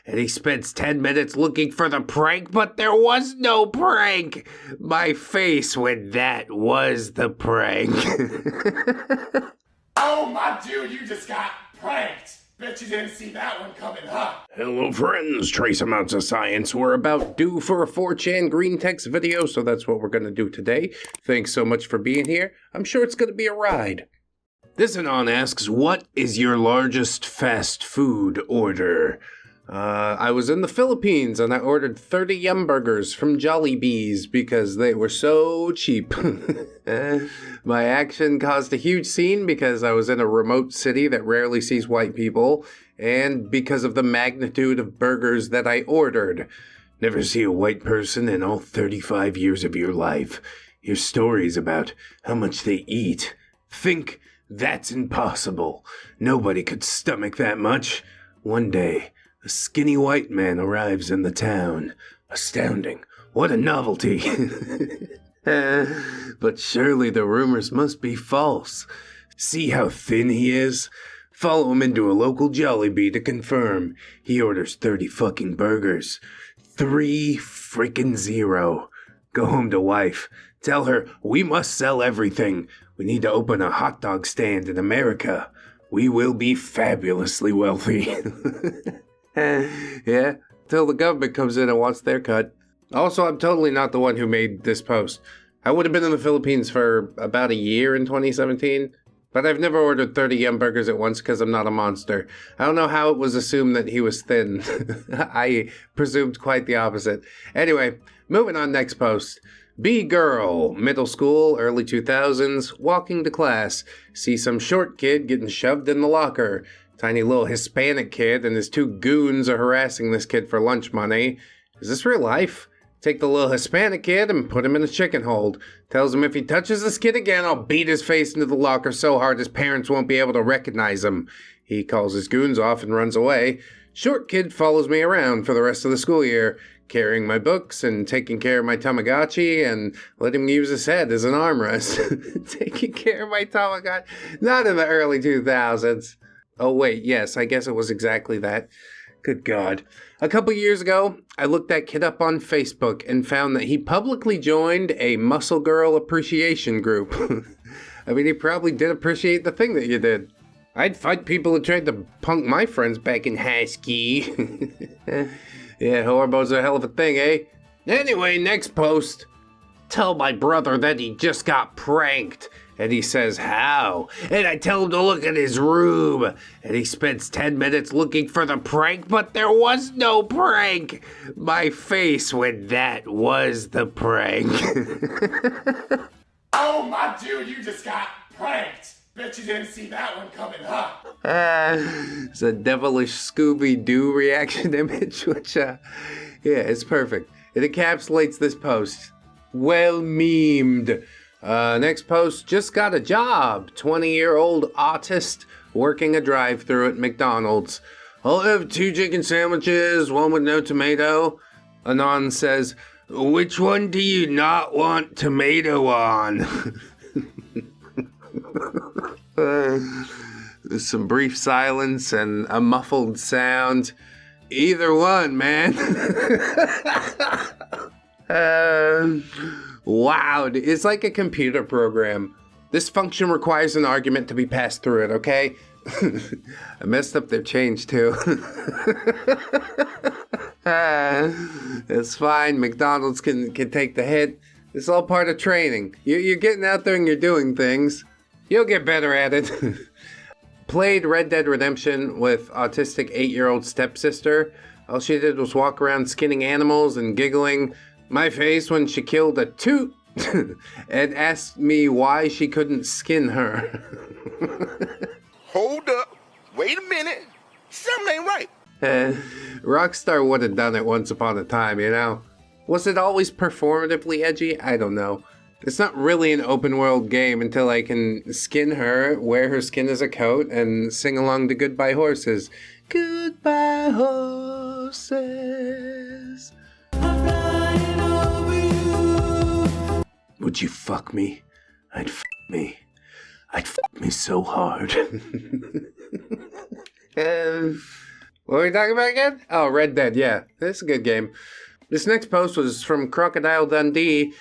and he spends 10 minutes looking for the prank, but there was no prank. My face when that was the prank. Oh, my dude, you just got pranked. Bet you didn't see that one coming, huh? Hello friends, trace amounts of science. We're about due for a 4chan green text video, so that's what we're going to do today. Thanks so much for being here. I'm sure it's going to be a ride. This anon asks, what is your largest fast food order? I was in the Philippines and I ordered 30 yum burgers from Jollibees because they were so cheap. My action caused a huge scene because I was in a remote city that rarely sees white people, and because of the magnitude of burgers that I ordered. Never see a white person in all 35 years of your life. Hear stories about how much they eat. Think that's impossible. Nobody could stomach that much. One day, a skinny white man arrives in the town. Astounding. What a novelty. But surely the rumors must be false. See how thin he is? Follow him into a local Jollibee to confirm. He orders 30 fucking burgers. 3 freaking 0. Go home to wife. Tell her we must sell everything. We need to open a hot dog stand in America. We will be fabulously wealthy. Yeah, till the government comes in and wants their cut. Also, I'm totally not the one who made this post. I would have been in the Philippines for about a year in 2017, but I've never ordered 30 yum burgers at once because I'm not a monster. I don't know how it was assumed that he was thin. I presumed quite the opposite. Anyway, moving on, next post. B-girl, middle school, early 2000s, walking to class. See some short kid getting shoved in the locker. Tiny little Hispanic kid and his 2 goons are harassing this kid for lunch money. Is this real life? Take the little Hispanic kid and put him in a chicken hold. Tells him if he touches this kid again, I'll beat his face into the locker so hard his parents won't be able to recognize him. He calls his goons off and runs away. Short kid follows me around for the rest of the school year, carrying my books and taking care of my Tamagotchi and letting him use his head as an armrest. Taking care of my Tamagotchi. Not in the early 2000s. Oh wait, yes, I guess it was exactly that. Good God. A couple years ago, I looked that kid up on Facebook and found that he publicly joined a muscle girl appreciation group. I mean, he probably did appreciate the thing that you did. I'd fight people who tried to punk my friends back in high school. Yeah, hormones are a hell of a thing, eh? Anyway, next post. Tell my brother that he just got pranked. And he says, how? And I tell him to look at his room. And he spends 10 minutes looking for the prank, but there was no prank. My face when that was the prank. Oh, my dude, you just got pranked. Bet you didn't see that one coming, huh? It's a devilish Scooby-Doo reaction image, which, yeah, it's perfect. It encapsulates this post. Well memed. Next post, just got a job. 20-year-old autist working a drive-thru at McDonald's. I'll have 2 chicken sandwiches, 1 with no tomato. Anon says, which one do you not want tomato on? There's some brief silence and a muffled sound. Either one, man. Wow, it's like a computer program. This function requires an argument to be passed through it, okay? I messed up their change, too. It's fine. McDonald's can take the hit. It's all part of training. You're getting out there and you're doing things. You'll get better at it. Played Red Dead Redemption with autistic 8-year-old stepsister. All she did was walk around skinning animals and giggling. My face when she killed a toot and asked me why she couldn't skin her. Hold up. Wait a minute. Something ain't right. Rockstar would have done it once upon a time, you know? Was it always performatively edgy? I don't know. It's not really an open world game until I can skin her, wear her skin as a coat, and sing along to Goodbye Horses. Goodbye Horses. I'm flying over you. Would you fuck me? I'd fuck me. I'd fuck me so hard. What are we talking about again? Oh, Red Dead, yeah. This is a good game. This next post was from Crocodile Dundee.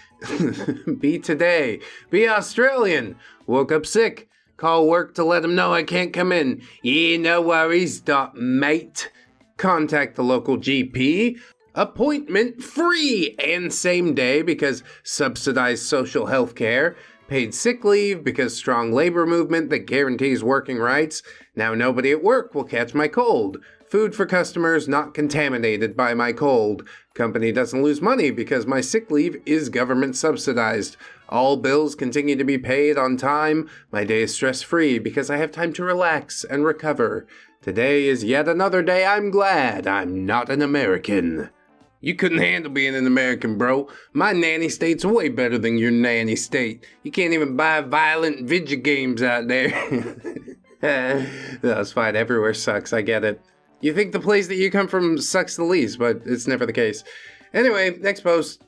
Be today. Be Australian. Woke up sick. Call work to let them know I can't come in. Yeah, no worries, mate. Contact the local GP. Appointment free and same day because subsidized social health care. Paid sick leave because strong labor movement that guarantees working rights. Now nobody at work will catch my cold. Food for customers not contaminated by my cold. Company doesn't lose money because my sick leave is government subsidized. All bills continue to be paid on time. My day is stress-free because I have time to relax and recover. Today is yet another day I'm glad I'm not an American. You couldn't handle being an American, bro. My nanny state's way better than your nanny state. You can't even buy violent video games out there. That's fine. Everywhere sucks. I get it. You think the place that you come from sucks the least, but it's never the case. Anyway, next post.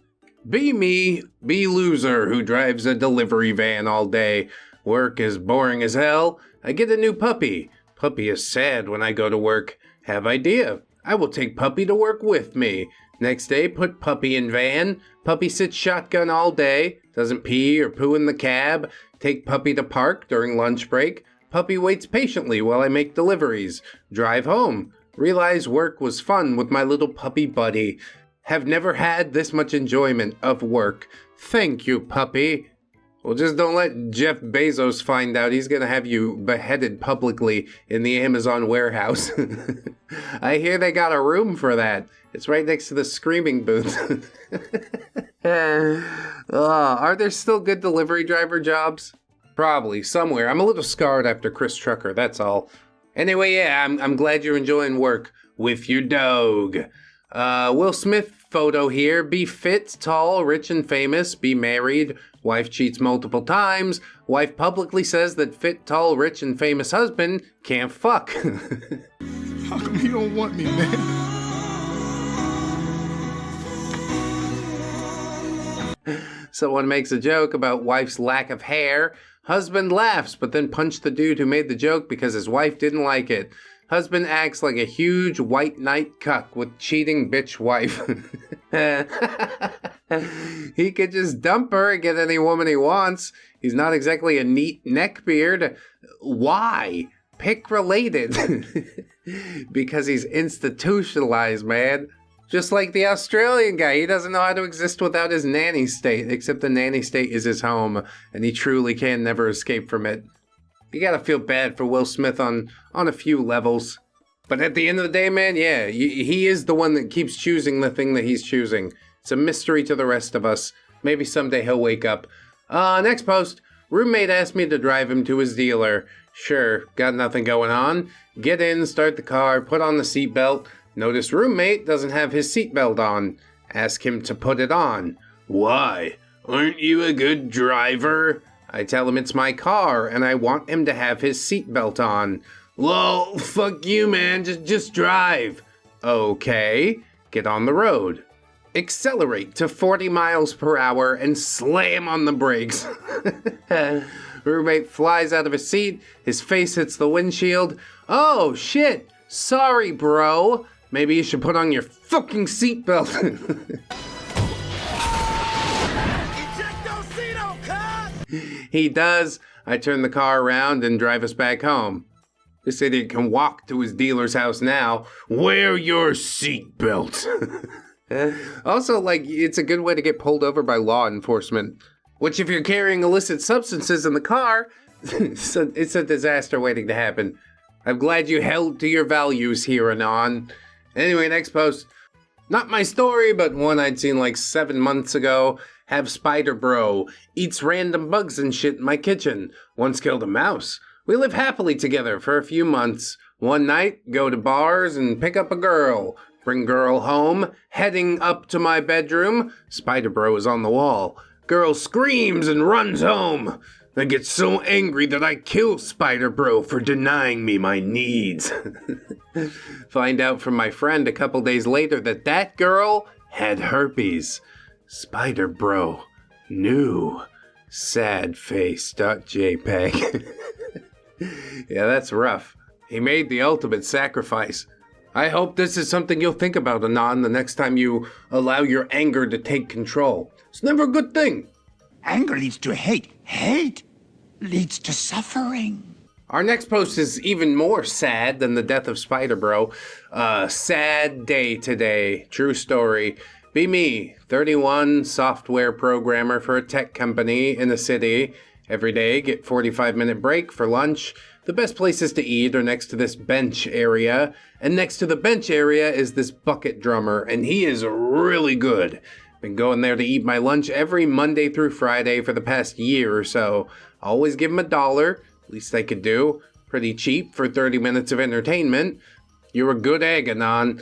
Be me, be loser who drives a delivery van all day. Work is boring as hell. I get a new puppy. Puppy is sad when I go to work. Have idea. I will take puppy to work with me. Next day, put puppy in van. Puppy sits shotgun all day. Doesn't pee or poo in the cab. Take puppy to park during lunch break. Puppy waits patiently while I make deliveries. Drive home. Realize work was fun with my little puppy buddy. Have never had this much enjoyment of work. Thank you, puppy. Well, just don't let Jeff Bezos find out. He's gonna have you beheaded publicly in the Amazon warehouse. I hear they got a room for that. It's right next to the screaming booth. Are there still good delivery driver jobs? Probably, somewhere. I'm a little scarred after Chris Trucker, that's all. Anyway, yeah, I'm glad you're enjoying work with your dog. Will Smith photo here. Be fit, tall, rich, and famous. Be married. Wife cheats multiple times. Wife publicly says that fit, tall, rich, and famous husband can't fuck. How come you don't want me, man? Someone makes a joke about wife's lack of hair. Husband laughs, but then punched the dude who made the joke because his wife didn't like it. Husband acts like a huge white knight cuck with cheating bitch wife. He could just dump her and get any woman he wants. He's not exactly a neat neckbeard. Why? Pick related. Because he's institutionalized, man. Just like the Australian guy, he doesn't know how to exist without his nanny state, except the nanny state is his home, and he truly can never escape from it. You gotta feel bad for Will Smith on a few levels. But at the end of the day, man, yeah, he is the one that keeps choosing the thing that he's choosing. It's a mystery to the rest of us. Maybe someday he'll wake up. Next post. Roommate asked me to drive him to his dealer. Sure, got nothing going on. Get in, start the car, put on the seatbelt. Notice roommate doesn't have his seatbelt on. Ask him to put it on. Why? Aren't you a good driver? I tell him it's my car and I want him to have his seatbelt on. Lol, fuck you, man. Just drive. Okay, get on the road. Accelerate to 40 miles per hour and slam on the brakes. Roommate flies out of his seat. His face hits the windshield. Oh, shit. Sorry, bro. Maybe you should put on your fucking seatbelt. He does. I turn the car around and drive us back home. This idiot can walk to his dealer's house now. Wear your seatbelt. Also, like, it's a good way to get pulled over by law enforcement. Which, if you're carrying illicit substances in the car, it's a disaster waiting to happen. I'm glad you held to your values here, Anon. Anyway, next post. Not my story, but one I'd seen like 7 months ago. Have spider bro. Eats random bugs and shit in my kitchen. Once killed a mouse. We live happily together for a few months. One night, go to bars and pick up a girl. Bring girl home. Heading up to my bedroom. Spider bro is on the wall. Girl screams and runs home. I get so angry that I kill Spider Bro for denying me my needs. Find out from my friend a couple days later that girl had herpes. Spider Bro knew. Sadface.jpg. Yeah, that's rough. He made the ultimate sacrifice. I hope this is something you'll think about, Anon, the next time you allow your anger to take control. It's never a good thing. Anger leads to hate. Hate leads to suffering. Our next post is even more sad than the death of Spider Bro. Sad day today. True story. Be me, 31, software programmer for a tech company in a city. Every day, get 45-minute break for lunch. The best places to eat are next to this bench area. And next to the bench area is this bucket drummer, and he is really good. Been going there to eat my lunch every Monday through Friday for the past year or so. Always give him $1. Least I could do. Pretty cheap for 30 minutes of entertainment. You're a good egg, Anon.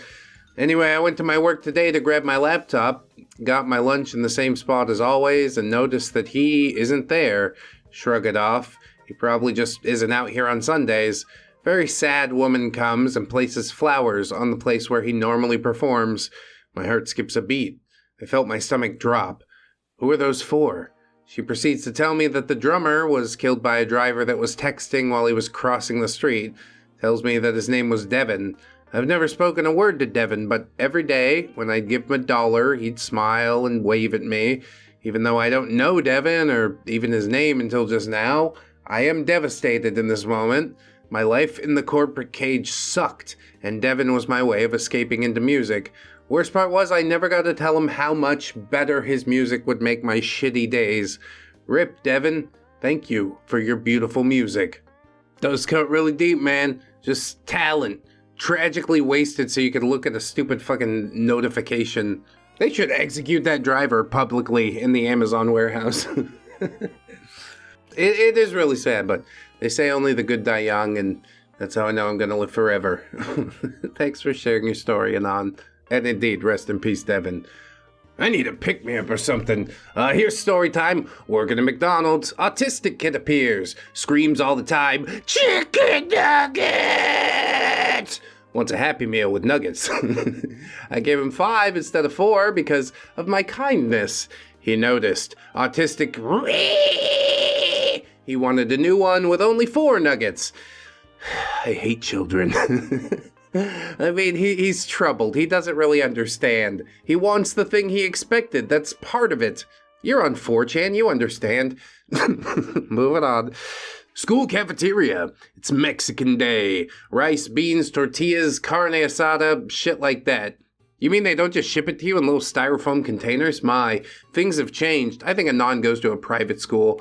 Anyway, I went to my work today to grab my laptop, got my lunch in the same spot as always, and noticed that he isn't there. Shrug it off. He probably just isn't out here on Sundays. Very sad woman comes and places flowers on the place where he normally performs. My heart skips a beat. I felt my stomach drop. Who are those for? She proceeds to tell me that the drummer was killed by a driver that was texting while he was crossing the street. Tells me that his name was Devin. I've never spoken a word to Devin, but every day, when I'd give him $1, he'd smile and wave at me. Even though I don't know Devin, or even his name until just now, I am devastated in this moment. My life in the corporate cage sucked, and Devin was my way of escaping into music. Worst part was I never got to tell him how much better his music would make my shitty days. Rip, Devin. Thank you for your beautiful music. Does cut really deep, man. Just talent. Tragically wasted so you could look at a stupid fucking notification. They should execute that driver publicly in the Amazon warehouse. It is really sad, but they say only the good die young, and that's how I know I'm gonna live forever. Thanks for sharing your story, Anon. And indeed, rest in peace, Devin. I need a pick-me-up or something. Here's story time. Working at McDonald's. Autistic kid appears. Screams all the time. Chicken nuggets! Wants a Happy Meal with nuggets. I gave him 5 instead of 4 because of my kindness. He noticed. Autistic. He wanted a new one with only 4 nuggets. I hate children. I mean, he's troubled. He doesn't really understand. He wants the thing he expected. That's part of it. You're on 4chan, you understand. Moving on. School cafeteria. It's Mexican Day. Rice, beans, tortillas, carne asada, shit like that. You mean they don't just ship it to you in little styrofoam containers? My, things have changed. I think Anon goes to a private school.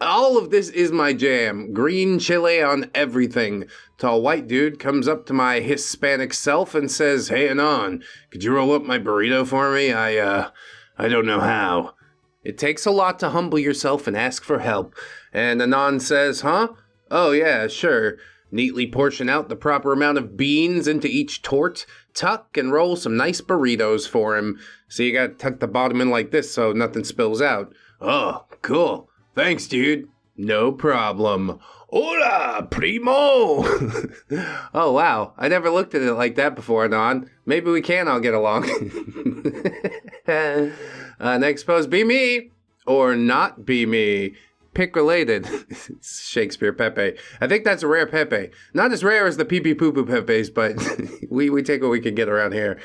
All of this is my jam. Green chili on everything. Tall white dude comes up to my Hispanic self and says, "Hey Anon, could you roll up my burrito for me? I don't know how." It takes a lot to humble yourself and ask for help. And Anon says, "Huh? Oh yeah, sure." Neatly portion out the proper amount of beans into each tort, tuck and roll some nice burritos for him. So you gotta tuck the bottom in like this so nothing spills out. Oh, cool. Thanks, dude. No problem. Hola, primo! Oh, wow. I never looked at it like that before, Anon. Maybe we can all get along. Next post, be me or not be me. Pick related. It's Shakespeare Pepe. I think that's a rare Pepe. Not as rare as the pee-pee poo-poo Pepes, but we take what we can get around here.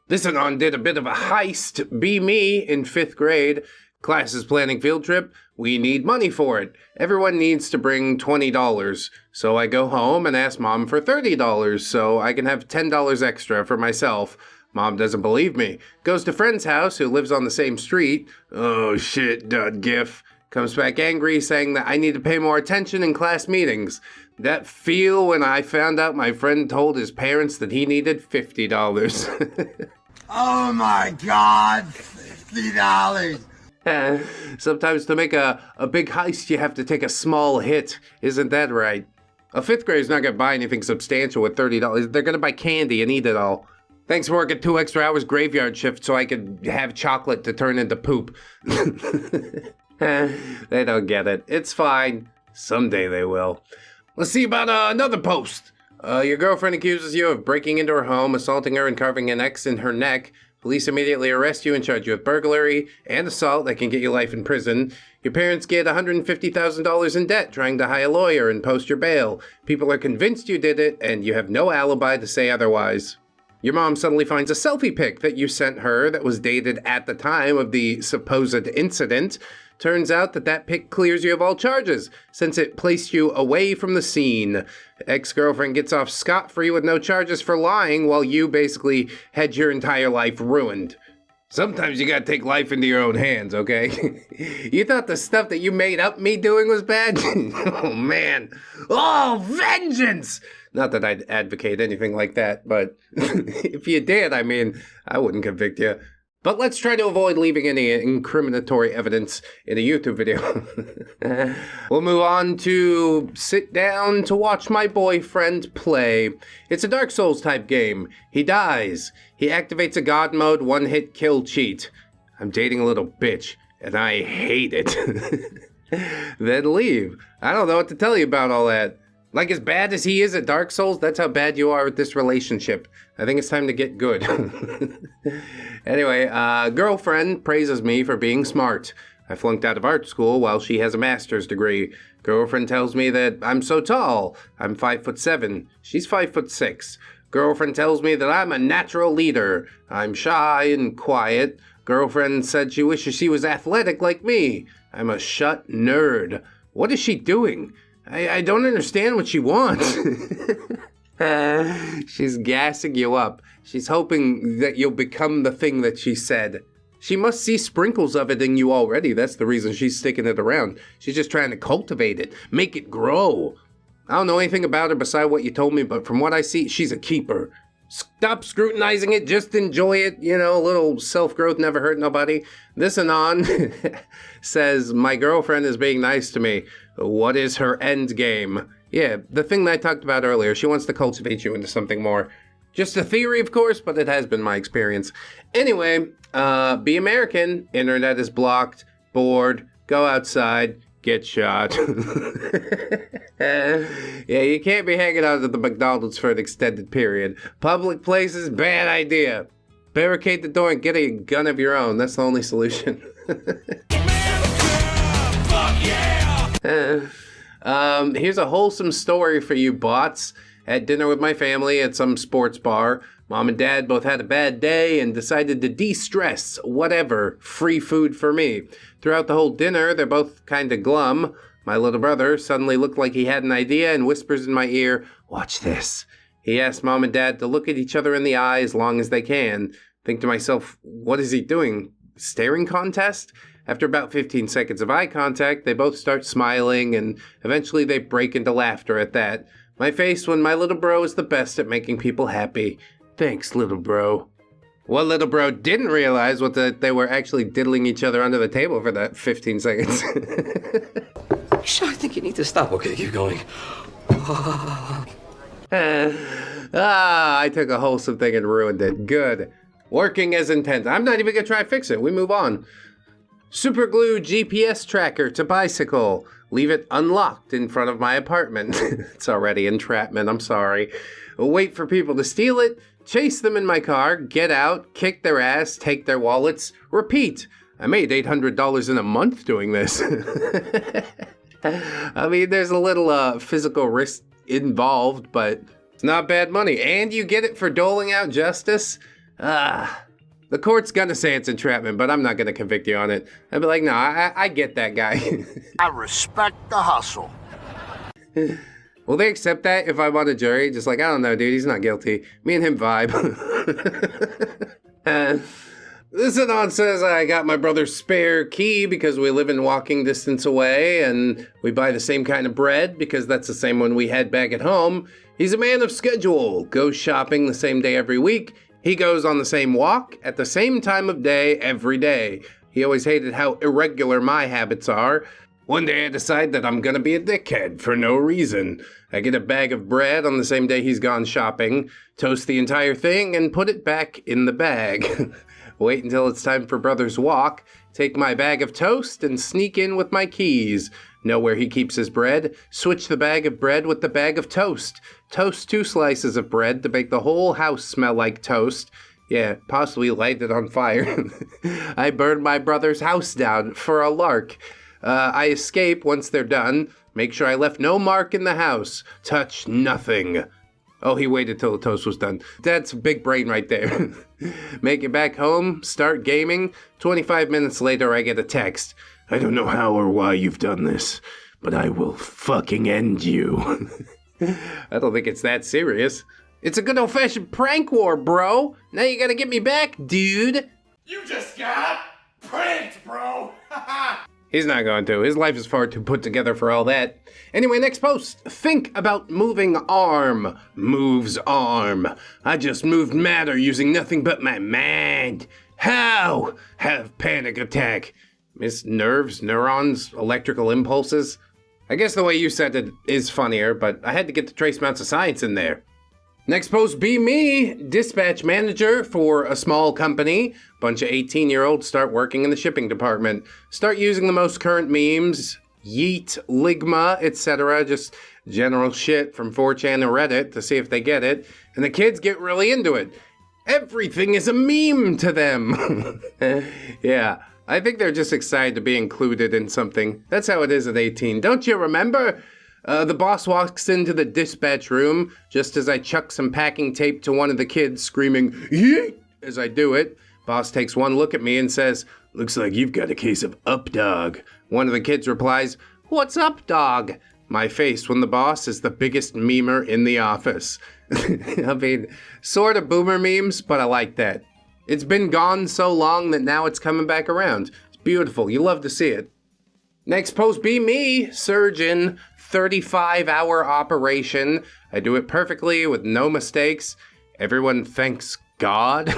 This Anon did a bit of a heist. Be me in 5th grade. Class is planning field trip. We need money for it. Everyone needs to bring $20. So I go home and ask Mom for $30 so I can have $10 extra for myself. Mom doesn't believe me. Goes to friend's house who lives on the same street. Oh shit, dud gif. Comes back angry, saying that I need to pay more attention in class meetings. That feel when I found out my friend told his parents that he needed $50. Oh my God, $50. Sometimes to make a big heist, you have to take a small hit. Isn't that right? A 5th grader's not going to buy anything substantial with $30. They're going to buy candy and eat it all. Thanks for working 2 extra hours graveyard shift so I could have chocolate to turn into poop. They don't get it. It's fine. Someday they will. Let's see about another post. Your girlfriend accuses you of breaking into her home, assaulting her, and carving an X in her neck. Police immediately arrest you and charge you with burglary and assault that can get you life in prison. Your parents get $150,000 in debt trying to hire a lawyer and post your bail. People are convinced you did it, and you have no alibi to say otherwise. Your mom suddenly finds a selfie pic that you sent her that was dated at the time of the supposed incident. Turns out that pic clears you of all charges, since it placed you away from the scene. Ex-girlfriend gets off scot-free with no charges for lying, while you basically had your entire life ruined. Sometimes you gotta take life into your own hands, okay? You thought the stuff that you made up me doing was bad? Oh, man. Oh, vengeance! Not that I'd advocate anything like that, but if you did, I mean, I wouldn't convict you. But let's try to avoid leaving any incriminatory evidence in a YouTube video. We'll move on to sit down to watch my boyfriend play. It's a Dark Souls type game. He dies. He activates a God mode one-hit kill cheat. I'm dating a little bitch, and I hate it. Then leave. I don't know what to tell you about all that. Like, as bad as he is at Dark Souls, that's how bad you are with this relationship. I think it's time to get good. Anyway, girlfriend praises me for being smart. I flunked out of art school while she has a master's degree. Girlfriend tells me that I'm so tall. I'm 5'7". She's 5'6". Girlfriend tells me that I'm a natural leader. I'm shy and quiet. Girlfriend said she wishes she was athletic like me. I'm a shut nerd. What is she doing? I don't understand what she wants. She's gassing you up. She's hoping that you'll become the thing that she said. She must see sprinkles of it in you already. That's the reason she's sticking it around. She's just trying to cultivate it, make it grow. I don't know anything about her beside what you told me, but from what I see, she's a keeper. Stop scrutinizing it, just enjoy it. You know, a little self-growth never hurt nobody. This Anon says, my girlfriend is being nice to me. What is her end game? Yeah, the thing that I talked about earlier. She wants to cultivate you into something more. Just a theory, of course, but it has been my experience. Anyway, be American. Internet is blocked. Bored. Go outside. Get shot. Yeah, you can't be hanging out at the McDonald's for an extended period. Public places, bad idea. Barricade the door and get a gun of your own. That's the only solution. Here's a wholesome story for you bots. At dinner with my family at some sports bar. Mom and Dad both had a bad day and decided to de-stress. Whatever. Free food for me. Throughout the whole dinner, they're both kinda glum. My little brother suddenly looked like he had an idea and whispers in my ear, watch this. He asked Mom and Dad to look at each other in the eye as long as they can. Think to myself, what is he doing? Staring contest? After about 15 seconds of eye contact, they both start smiling and eventually they break into laughter at that. My face when my little bro is the best at making people happy. Thanks, little bro. What little bro didn't realize was that they were actually diddling each other under the table for that 15 seconds. I think you need to stop. Okay, keep going. I took a wholesome thing and ruined it. Good. Working as intended. I'm not even gonna try to fix it. We move on. Super glue GPS tracker to bicycle. Leave it unlocked in front of my apartment. It's already entrapment, I'm sorry. Wait for people to steal it, chase them in my car, get out, kick their ass, take their wallets, repeat. I made $800 in a month doing this. I mean, there's a little physical risk involved, but it's not bad money. And you get it for doling out justice? The court's gonna say it's entrapment, but I'm not gonna convict you on it. I'd be like, no, I get that guy. I respect the hustle. Will they accept that if I'm on a jury? Just like, I don't know, dude, he's not guilty. Me and him vibe. This Anon says I got my brother's spare key because we live in walking distance away and we buy the same kind of bread because that's the same one we had back at home. He's a man of schedule, goes shopping the same day every week. He goes on the same walk at the same time of day every day. He always hated how irregular my habits are. One day I decide that I'm gonna be a dickhead for no reason. I get a bag of bread on the same day he's gone shopping, toast the entire thing, and put it back in the bag. Wait until it's time for brother's walk, take my bag of toast, and sneak in with my keys. Know where he keeps his bread, switch the bag of bread with the bag of toast. Toast 2 slices of bread to make the whole house smell like toast. Yeah, possibly light it on fire. I burned my brother's house down for a lark. I escape once they're done. Make sure I left no mark in the house. Touch nothing. Oh, he waited till the toast was done. That's big brain right there. Make it back home, start gaming. 25 minutes later, I get a text. I don't know how or why you've done this, but I will fucking end you. I don't think it's that serious. It's a good old-fashioned prank war, bro. Now you gotta get me back, dude. You just got pranked, bro. He's not going to. His life is far too put together for all that. Anyway, next post. Think about moving arm. Moves arm. I just moved matter using nothing but my mind. How? Have panic attack. Miss nerves, neurons, electrical impulses. I guess the way you said it is funnier, but I had to get the trace amounts of science in there. Next post, be me, dispatch manager for a small company. Bunch of 18-year-olds start working in the shipping department. Start using the most current memes, yeet, ligma, etc. Just general shit from 4chan and Reddit to see if they get it. And the kids get really into it. Everything is a meme to them. Yeah, I think they're just excited to be included in something. That's how it is at 18. Don't you remember? The boss walks into the dispatch room just as I chuck some packing tape to one of the kids, screaming, yeet, as I do it. Boss takes one look at me and says, looks like you've got a case of up dog. One of the kids replies, what's up, dog? My face when the boss is the biggest memer in the office. I mean, sort of boomer memes, but I like that. It's been gone so long that now it's coming back around. It's beautiful. You love to see it. Next post, be me, surgeon. 35-hour operation. I do it perfectly with no mistakes. Everyone thanks God.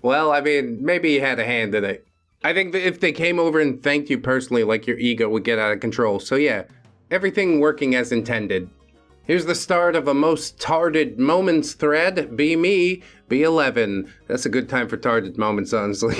Well, I mean, maybe you had a hand in it. I think that if they came over and thanked you personally, like your ego would get out of control. So yeah, everything working as intended. Here's the start of a most tarded moments thread. Be me, be 11. That's a good time for tarded moments, honestly.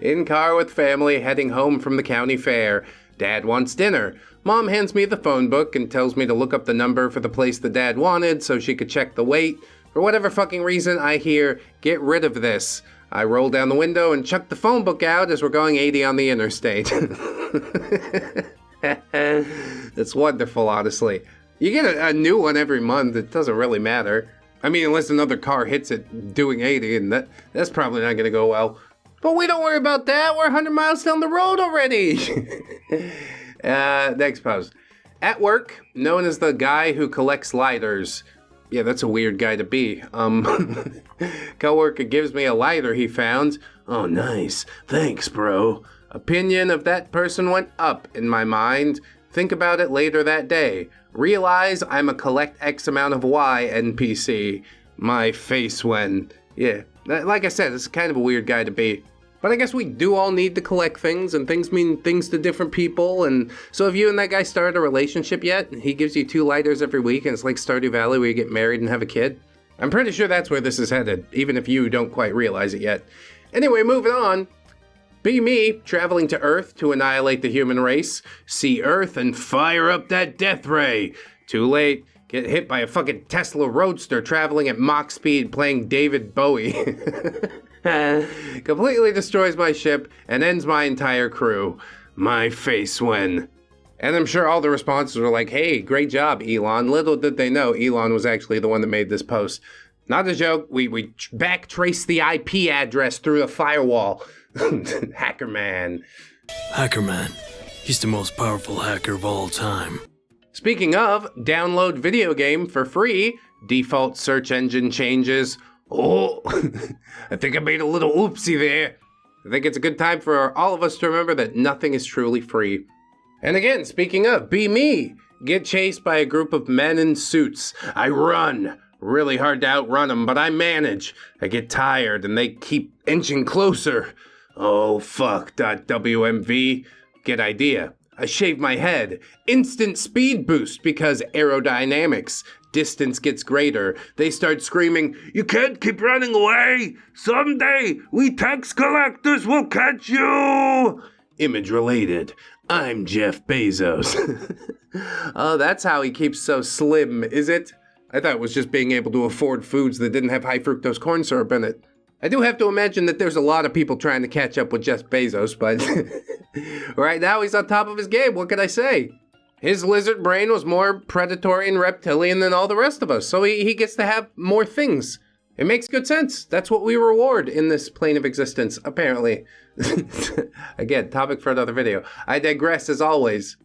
In car with family, heading home from the county fair. Dad wants dinner. Mom hands me the phone book and tells me to look up the number for the place the dad wanted so she could check the wait. For whatever fucking reason, I hear, get rid of this. I roll down the window and chuck the phone book out as we're going 80 on the interstate. It's wonderful, honestly. You get a new one every month. It doesn't really matter. I mean, unless another car hits it doing 80, and that's probably not going to go well. But we don't worry about that. We're 100 miles down the road already. Next post. At work, known as the guy who collects lighters. Yeah, that's a weird guy to be. Coworker gives me a lighter he found. Oh, nice. Thanks, bro. Opinion of that person went up in my mind. Think about it later that day. Realize I'm a collect X amount of Y NPC. My face when... Yeah, like I said, it's kind of a weird guy to be. But I guess we do all need to collect things, and things mean things to different people. And so have you and that guy started a relationship yet? He gives you 2 lighters every week, and it's like Stardew Valley where you get married and have a kid. I'm pretty sure that's where this is headed, even if you don't quite realize it yet. Anyway, moving on. Be me, traveling to Earth to annihilate the human race. See Earth and fire up that death ray. Too late. Get hit by a fucking Tesla Roadster traveling at Mach speed playing David Bowie. Completely destroys my ship and ends my entire crew. My face when... And I'm sure all the responses were like, hey, great job, Elon. Little did they know Elon was actually the one that made this post. Not a joke. We backtraced the IP address through the firewall. Hacker man. Hacker man. He's the most powerful hacker of all time. Speaking of, download video game for free. Default search engine changes. Oh, I think I made a little oopsie there. I think it's a good time for all of us to remember that nothing is truly free. And again, speaking of, be me. Get chased by a group of men in suits. I run. Really hard to outrun them, but I manage. I get tired and they keep inching closer. Oh, fuck. .wmv. Get idea. I shave my head. Instant speed boost because aerodynamics. Distance gets greater. They start screaming, you can't keep running away. Someday, we tax collectors will catch you. Image related. I'm Jeff Bezos. Oh, that's how he keeps so slim, is it? I thought it was just being able to afford foods that didn't have high fructose corn syrup in it. I do have to imagine that there's a lot of people trying to catch up with Jeff Bezos, but right now he's on top of his game, what can I say? His lizard brain was more predatory and reptilian than all the rest of us, so he gets to have more things. It makes good sense. That's what we reward in this plane of existence, apparently. Again, topic for another video. I digress as always.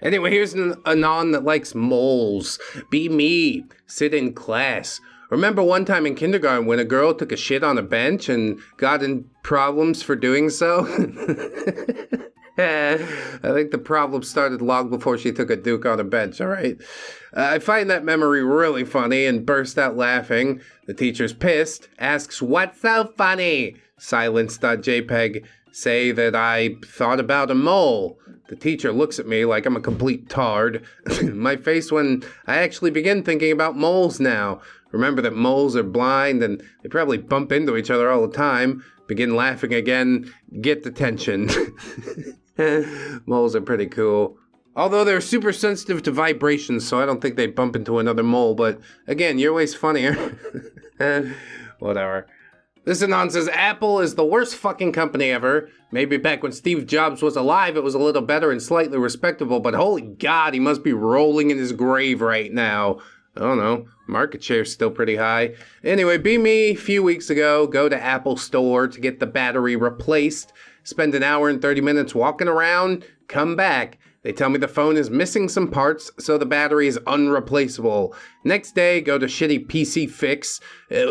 Anyway, here's an anon that likes moles. Be me. Sit in class. Remember one time in kindergarten when a girl took a shit on a bench and got in problems for doing so? I think the problem started long before she took a duke on a bench, all right? I find that memory really funny and burst out laughing. The teacher's pissed, asks, "What's so funny?" Silence.jpg. Say that I thought about a mole. The teacher looks at me like I'm a complete tard. My face when I actually begin thinking about moles now. Remember that moles are blind and they probably bump into each other all the time. Begin laughing again. Get the tension. Moles are pretty cool. Although they're super sensitive to vibrations, so I don't think they bump into another mole. But again, your way's funnier. Whatever. This anon says, Apple is the worst fucking company ever. Maybe back when Steve Jobs was alive, it was a little better and slightly respectable, but holy God, he must be rolling in his grave right now. I don't know. Market share's still pretty high. Anyway, be me a few weeks ago. Go to Apple Store to get the battery replaced. Spend an hour and 30 minutes walking around. Come back. They tell me the phone is missing some parts, so the battery is unreplaceable. Next day, go to shitty PC Fix.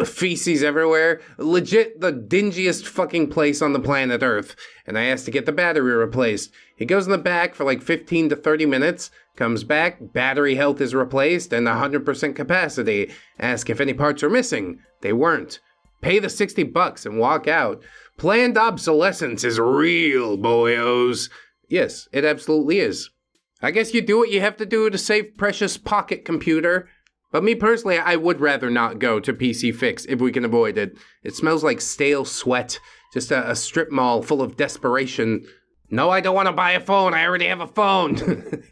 Feces everywhere. Legit the dingiest fucking place on the planet Earth. And I asked to get the battery replaced. He goes in the back for like 15 to 30 minutes. Comes back, battery health is replaced and 100% capacity. Ask if any parts are missing. They weren't. Pay the $60 and walk out. Planned obsolescence is real, boyos. Yes, it absolutely is. I guess you do what you have to do to save precious pocket computer. But me personally, I would rather not go to PC Fix if we can avoid it. It smells like stale sweat. Just a strip mall full of desperation. No, I don't want to buy a phone. I already have a phone.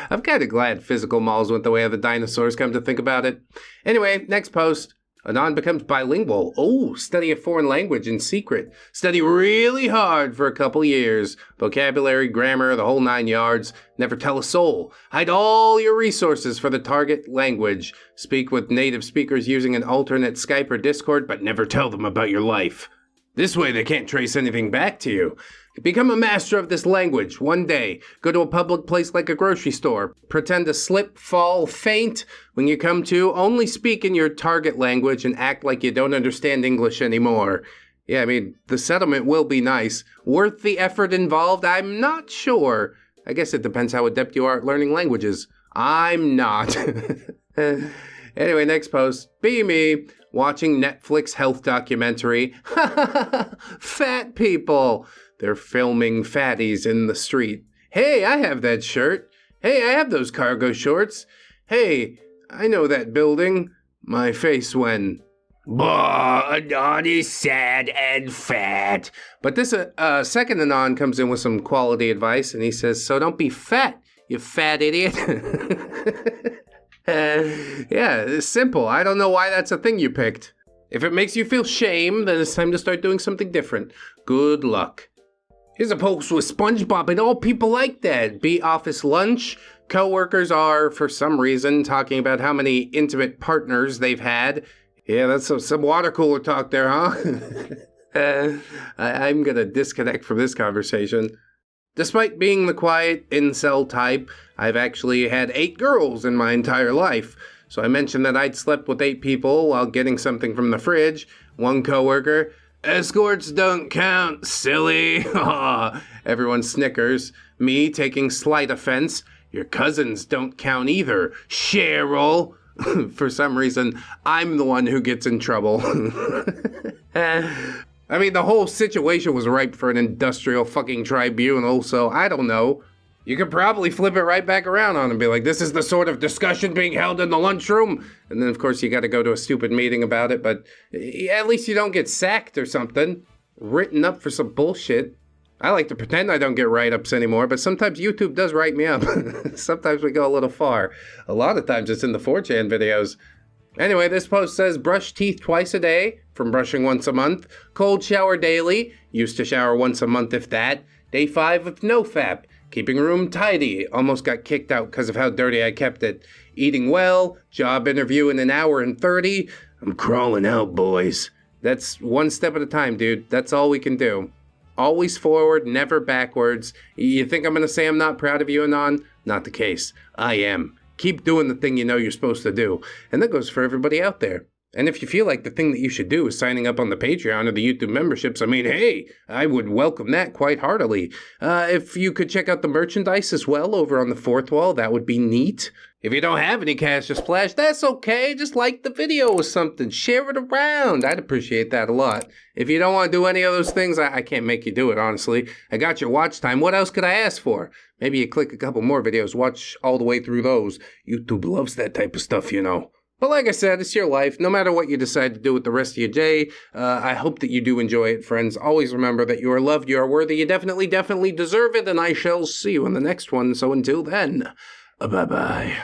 I'm kind of glad physical malls went the way of the dinosaurs, come to think about it. Anyway, next post. Anon becomes bilingual. Oh, study a foreign language in secret. Study really hard for a couple years. Vocabulary, grammar, the whole 9 yards. Never tell a soul. Hide all your resources for the target language. Speak with native speakers using an alternate Skype or Discord, but never tell them about your life. This way they can't trace anything back to you. Become a master of this language one day. Go to a public place like a grocery store. Pretend to slip, fall, faint. When you come to, only speak in your target language and act like you don't understand English anymore. Yeah, I mean, the settlement will be nice. Worth the effort involved? I'm not sure. I guess it depends how adept you are at learning languages. I'm not. Anyway, next post. Be me. Watching Netflix health documentary. Fat people. They're filming fatties in the street. Hey, I have that shirt. Hey, I have those cargo shorts. Hey, I know that building. My face when... Bah, Anon is sad and fat. But this second Anon comes in with some quality advice, and he says, so don't be fat, you fat idiot. Yeah, it's simple. I don't know why that's a thing you picked. If it makes you feel shame, then it's time to start doing something different. Good luck. Here's a post with SpongeBob and all people like that. Be office lunch. Coworkers are, for some reason, talking about how many intimate partners they've had. Yeah, that's some water cooler talk there, huh? I'm gonna disconnect from this conversation. Despite being the quiet incel type, I've actually had 8 girls in my entire life. So I mentioned that I'd slept with 8 people while getting something from the fridge. One coworker, escorts don't count, silly. Everyone snickers. Me taking slight offense. Your cousins don't count either, Cheryl. For some reason, I'm the one who gets in trouble. I mean, the whole situation was ripe for an industrial fucking tribunal, so I don't know. You could probably flip it right back around on and be like, this is the sort of discussion being held in the lunchroom. And then, of course, you got to go to a stupid meeting about it, but at least you don't get sacked or something. Written up for some bullshit. I like to pretend I don't get write-ups anymore, but sometimes YouTube does write me up. Sometimes we go a little far. A lot of times it's in the 4chan videos. Anyway, this post says brush teeth twice a day, from brushing once a month, cold shower daily, used to shower once a month if that, day 5 with no fap, keeping room tidy, almost got kicked out because of how dirty I kept it, eating well, job interview in 1 hour and 30, I'm crawling out, boys. That's one step at a time, dude. That's all we can do. Always forward, never backwards. You think I'm going to say I'm not proud of you, Anon? Not the case. I am. Keep doing the thing you know you're supposed to do. And that goes for everybody out there. And if you feel like the thing that you should do is signing up on the Patreon or the YouTube memberships, I mean, hey, I would welcome that quite heartily. If you could check out the merchandise as well over on the fourth wall, that would be neat. If you don't have any cash to splash, that's okay. Just like the video or something. Share it around. I'd appreciate that a lot. If you don't want to do any of those things, I can't make you do it, honestly. I got your watch time. What else could I ask for? Maybe you click a couple more videos, watch all the way through those. YouTube loves that type of stuff, you know. But like I said, it's your life. No matter what you decide to do with the rest of your day, I hope that you do enjoy it, friends. Always remember that you are loved, you are worthy, you definitely deserve it, and I shall see you in the next one. So until then, bye-bye.